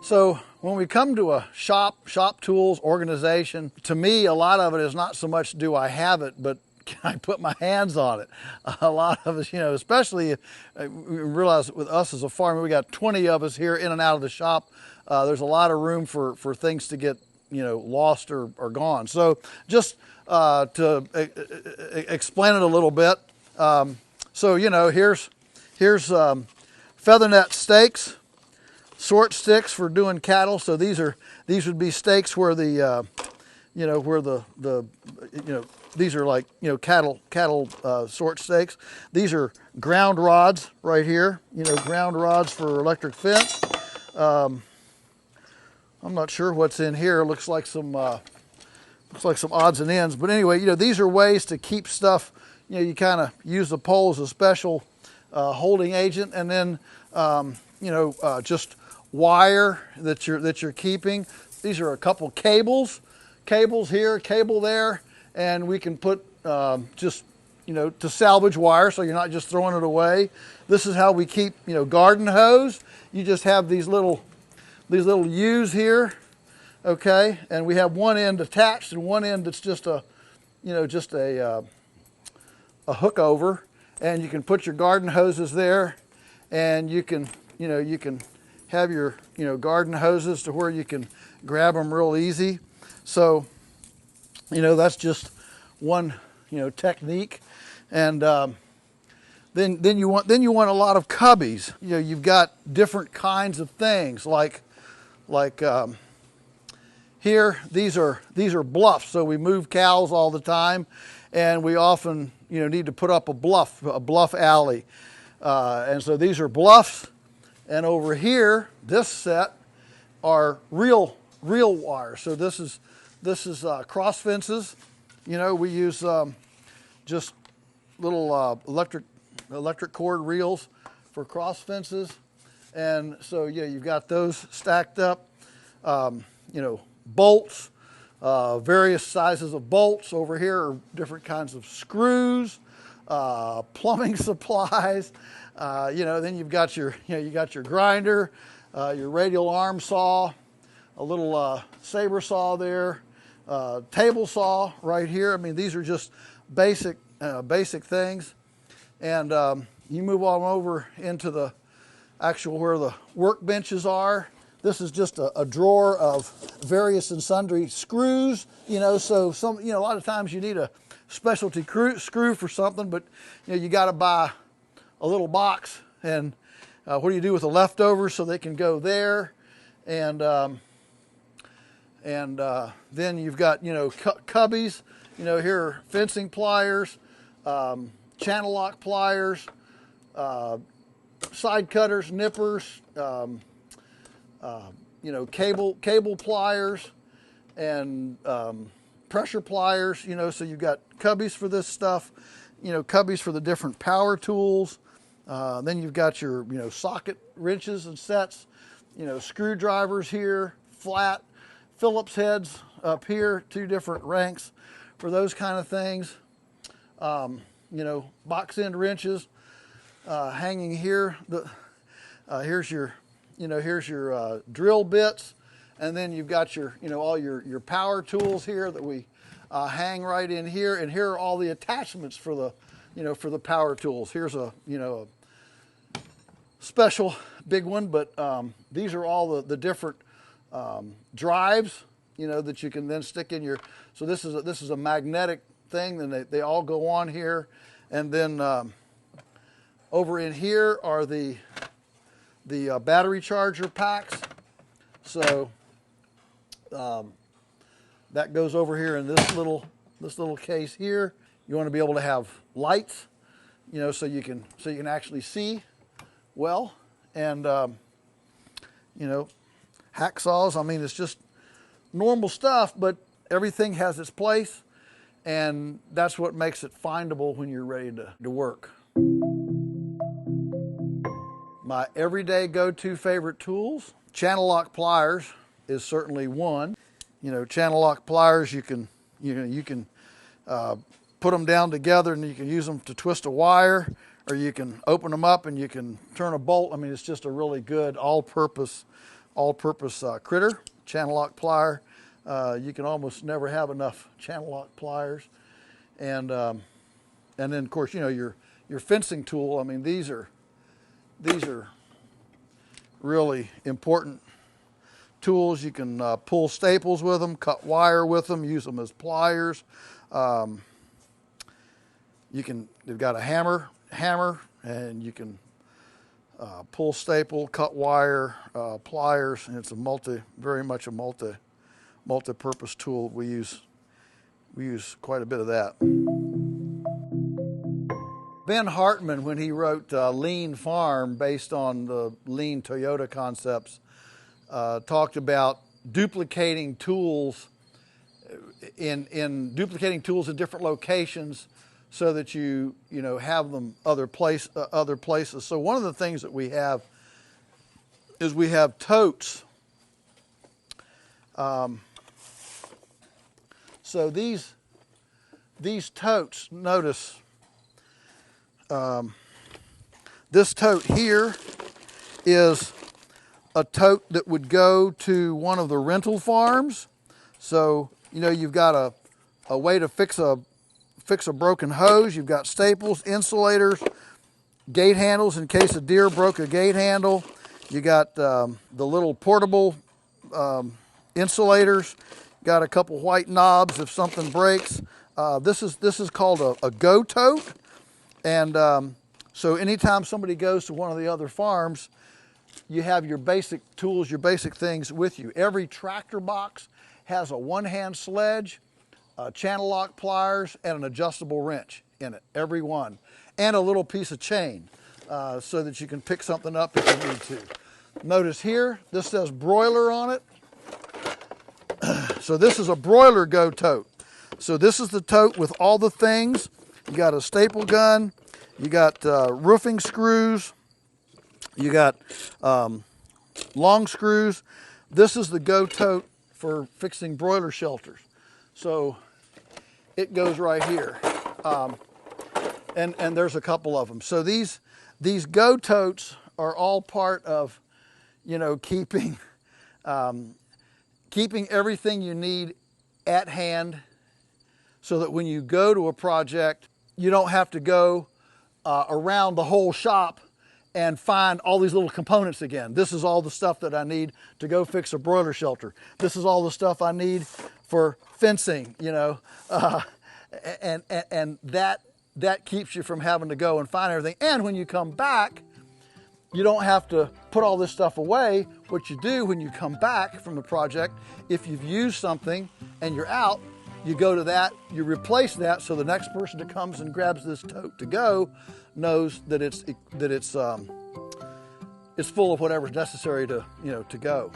So when we come to a shop tools organization, to me, a lot of it is not so much do I have it, but can I put my hands on it? A lot of us, especially we realize with us as a farmer, we got 20 of us here in and out of the shop. There's a lot of room for things to get, lost or gone. So just to explain it a little bit. Here's feather net stakes. Sort sticks for doing cattle. So these would be stakes where the these are like cattle sort stakes. These are ground rods right here. Ground rods for electric fence. I'm not sure what's in here. It looks like some odds and ends. But anyway, these are ways to keep stuff. You kind of use the pole as a special holding agent, and then just wire that you're keeping. These are a couple cables here, cable there, and we can put to salvage wire, so you're not just throwing it away. This is how we keep garden hose. You just have these little U's here, okay, and we have one end attached and one end that's just a hook over, and you can put your garden hoses there, and you can have your garden hoses to where you can grab them real easy. So that's just one technique. And then you want a lot of cubbies. You've got different kinds of things like here, these are bluffs. So we move cows all the time, and we often need to put up a bluff alley, and so these are bluffs. And over here, this set are real wire. So this is cross fences. We use just little electric cord reels for cross fences, and so you've got those stacked up. Bolts, various sizes of bolts. Over here are different kinds of screws, plumbing supplies. Then you've got your grinder, your radial arm saw, a little saber saw there, table saw right here. I mean, these are just basic things. And you move on over into the actual where the workbenches are. This is just a drawer of various and sundry screws. So a lot of times you need a specialty screw for something, but you got to buy a little box, and what do you do with the leftovers so they can go there? And then you've got cubbies. Here are fencing pliers, channel lock pliers, side cutters, nippers, cable pliers, and pressure pliers. So you've got cubbies for this stuff. Cubbies for the different power tools. Then you've got your, socket wrenches and sets, screwdrivers here, flat, Phillips heads up here, 2 different ranks for those kind of things. Box end wrenches hanging here. Here's your drill bits, and then you've got your, all your power tools here that we hang right in here, and here are all the attachments for the, for the power tools. Here's a, a special big one, but these are all the different drives, that you can then stick in your. So this is a magnetic thing, and they all go on here, and then over in here are the battery charger packs. So that goes over here in this little case here. You want to be able to have lights, so you can actually see well, and hacksaws. I mean, it's just normal stuff, but everything has its place, and that's what makes it findable when you're ready to work. My everyday go-to favorite tools, channel lock pliers. is certainly one. You know, channel lock pliers, you can put them down together and you can use them to twist a wire, or you can open them up and you can turn a bolt. I mean, it's just a really good all-purpose critter. Channel lock plier. You can almost never have enough channel lock pliers. And then of course, you know, your fencing tool. I mean, these are really important tools. You can pull staples with them, cut wire with them, use them as pliers. They've got a hammer, and you can pull staple, cut wire, pliers, and it's very much a multi-purpose tool. We use quite a bit of that. Ben Hartman, when he wrote Lean Farm, based on the Lean Toyota concepts, talked about duplicating tools in different locations, so that you have them other places. So one of the things that we have is we have totes. So these totes, notice this tote here is a tote that would go to one of the rental farms. So you've got a way to fix a broken hose. You've got staples, insulators, gate handles in case a deer broke a gate handle. You got the little portable insulators. Got a couple white knobs if something breaks. This is called a go tote. And so anytime somebody goes to one of the other farms, you have your basic tools, your basic things with you. Every tractor box has a one-hand sledge, channel lock pliers, and an adjustable wrench in it, every one. And a little piece of chain so that you can pick something up if you need to. Notice here, this says broiler on it. So this is a broiler go tote. So this is the tote with all the things. You got a staple gun, you got roofing screws, you got long screws. This is the go tote for fixing broiler shelters. So it goes right here. And there's a couple of them. So these go totes are all part of, keeping everything you need at hand, so that when you go to a project, you don't have to go around the whole shop and find all these little components again. This is all the stuff that I need to go fix a broiler shelter. This is all the stuff I need for fencing, and that keeps you from having to go and find everything. And when you come back, you don't have to put all this stuff away. What you do when you come back from the project, if you've used something and you're out, you go to that, you replace that, so the next person that comes and grabs this tote to go knows that it's full of whatever's necessary to go.